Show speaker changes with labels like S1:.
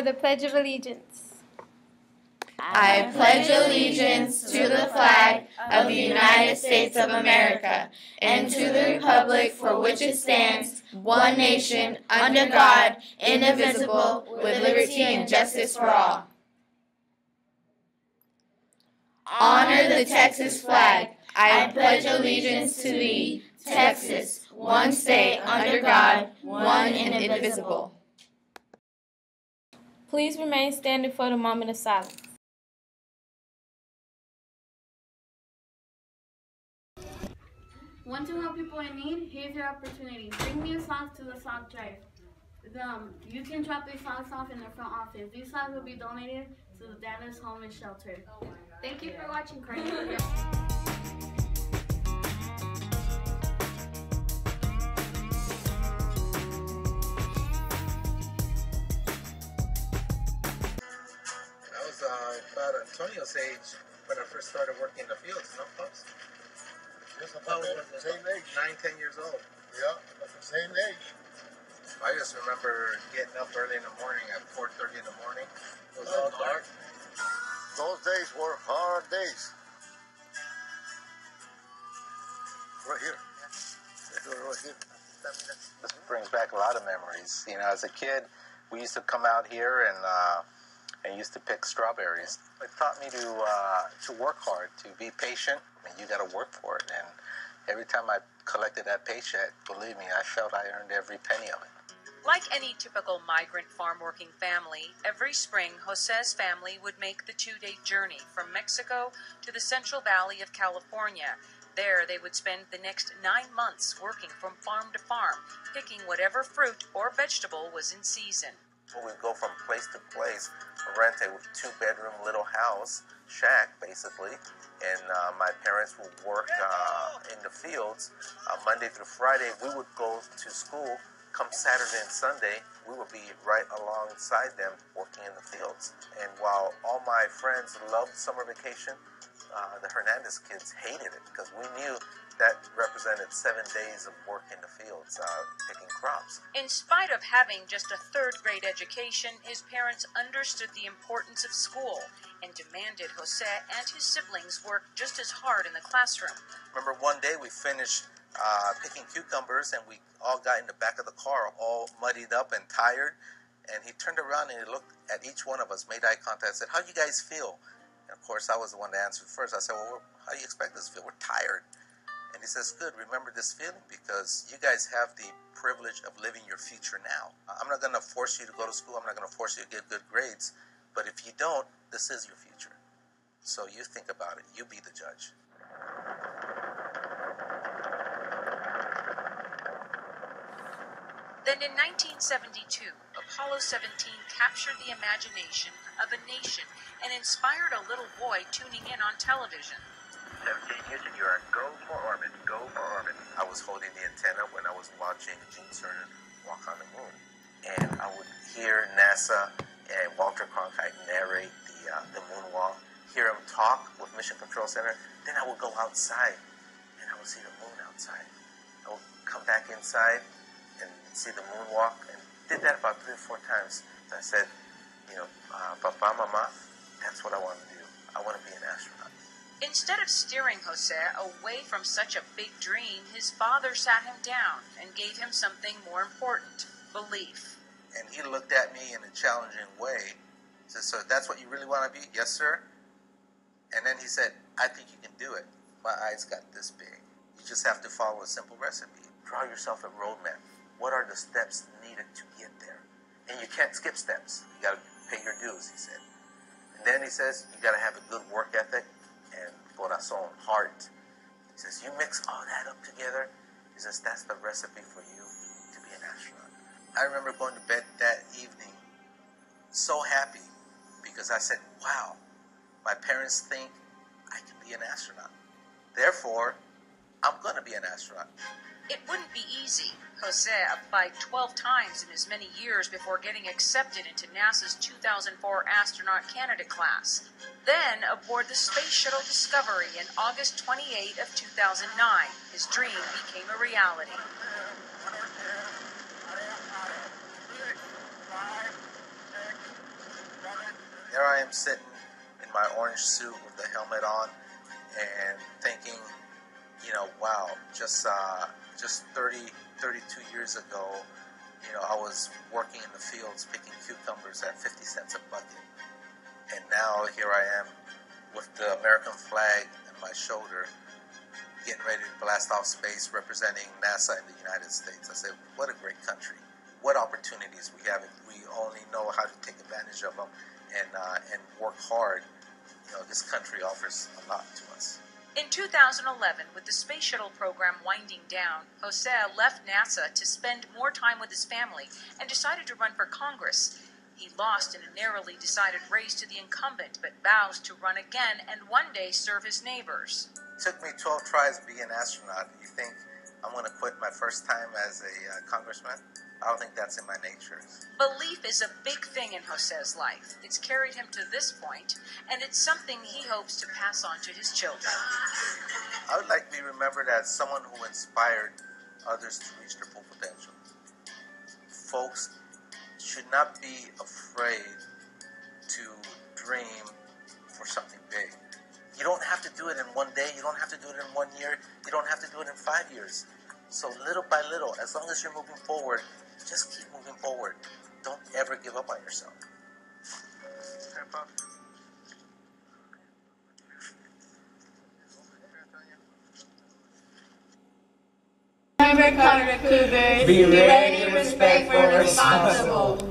S1: the Pledge of Allegiance.
S2: I pledge allegiance to the flag of the United States of America and to the republic for which it stands, one nation, under God, indivisible, with liberty and justice for all. Honor the Texas flag. I pledge allegiance to thee, Texas, one state under God, one and indivisible.
S1: Please remain standing for the moment of silence.
S3: Want to help people in need? Here's your opportunity. Bring me a sock to the sock drive. You can drop these socks off in the front office. These socks will be donated to the Dallas Homeless Shelter. Thank you for watching, Cardi.
S4: I was about Antonio's age when I first started working in the fields, no, Pops?
S5: Yes, about the same age.
S4: 9, 10 years old.
S5: Yeah, about the same age.
S4: I just remember getting up early in the morning at 4:30 in the morning. It was all dark.
S5: Those days were hard days. Right here. Right here.
S4: This brings back a lot of memories. You know, as a kid, we used to come out here and used to pick strawberries. It taught me to work hard, to be patient. I mean, you got to work for it. And every time I collected that paycheck, believe me, I felt I earned every penny of it.
S6: Like any typical migrant farm-working family, every spring Jose's family would make the 2-day journey from Mexico to the Central Valley of California. There they would spend the next 9 months working from farm to farm, picking whatever fruit or vegetable was in season.
S4: We'd go from place to place, rent a 2-bedroom little house, shack basically, and my parents would work in the fields. Monday through Friday, we would go to school. Come Saturday and Sunday, we would be right alongside them working in the fields. And while all my friends loved summer vacation, the Hernandez kids hated it because we knew that represented 7 days of work in the fields, picking crops.
S6: In spite of having just a 3rd grade education, his parents understood the importance of school and demanded Jose and his siblings work just as hard in the classroom.
S4: Remember one day we finished picking cucumbers and we all got in the back of the car all muddied up and tired, and he turned around and he looked at each one of us, made eye contact, and said, "How do you guys feel?" And of course I was the one that answered first. I said, "Well, how do you expect us to feel? We're tired." And he says, "Good, remember this feeling because you guys have the privilege of living your future now. I'm not going to force you to go to school. I'm not going to force you to get good grades. But if you don't, this is your future. So you think about it. You be the judge."
S6: Then in 1972, Apollo 17 captured the imagination of a nation and inspired a little boy tuning in on television.
S4: 17 Houston, you are go for orbit, go for orbit. I was holding the antenna when I was watching Gene Cernan walk on the moon. And I would hear NASA and Walter Cronkite narrate the moonwalk, hear him talk with Mission Control Center. Then I would go outside and I would see the moon outside. I would come back inside and see the moonwalk, and did that about 3 or 4 times. So I said, Papa, Mama, that's what I want to do. I want to be an astronaut.
S6: Instead of steering Jose away from such a big dream, his father sat him down and gave him something more important, belief.
S4: And he looked at me in a challenging way. He said, "So that's what you really want to be?" "Yes, sir." And then he said, "I think you can do it." My eyes got this big. You just have to follow a simple recipe. Draw yourself a roadmap. What are the steps needed to get there? And you can't skip steps. You got to pay your dues, he said. And then he says, you got to have a good work ethic and corazón, heart. He says, you mix all that up together. He says, that's the recipe for you to be an astronaut. I remember going to bed that evening so happy because I said, wow, my parents think I can be an astronaut. Therefore, I'm going to be an astronaut.
S6: It wouldn't be easy. Jose applied 12 times in as many years before getting accepted into NASA's 2004 astronaut candidate class. Then, aboard the Space Shuttle Discovery in August 28 of 2009, his dream became a reality.
S4: there I am sitting in my orange suit with the helmet on and thinking, you know, wow, just 32 years ago, you know, I was working in the fields picking cucumbers at 50 cents a bucket. And now here I am with the American flag on my shoulder, getting ready to blast off space representing NASA in the United States. I said, what a great country. What opportunities we have if we only know how to take advantage of them and work hard. You know, this country offers a lot to us.
S6: In 2011, with the space shuttle program winding down, Jose left NASA to spend more time with his family and decided to run for Congress. He lost in a narrowly decided race to the incumbent, but vows to run again and one day serve his neighbors.
S4: It took me 12 tries to be an astronaut. You think I'm going to quit my first time as a congressman? I don't think that's in my nature.
S6: Belief is a big thing in Jose's life. It's carried him to this point, and it's something he hopes to pass on to his children.
S4: I would like to be remembered as someone who inspired others to reach their full potential. Folks should not be afraid to dream for something big. You don't have to do it in one day. You don't have to do it in 1 year. You don't have to do it in 5 years. So little by little, as long as you're moving forward, just keep moving forward. Don't ever give up on yourself.
S2: Remember, Cougars, be ready, respectful, responsible.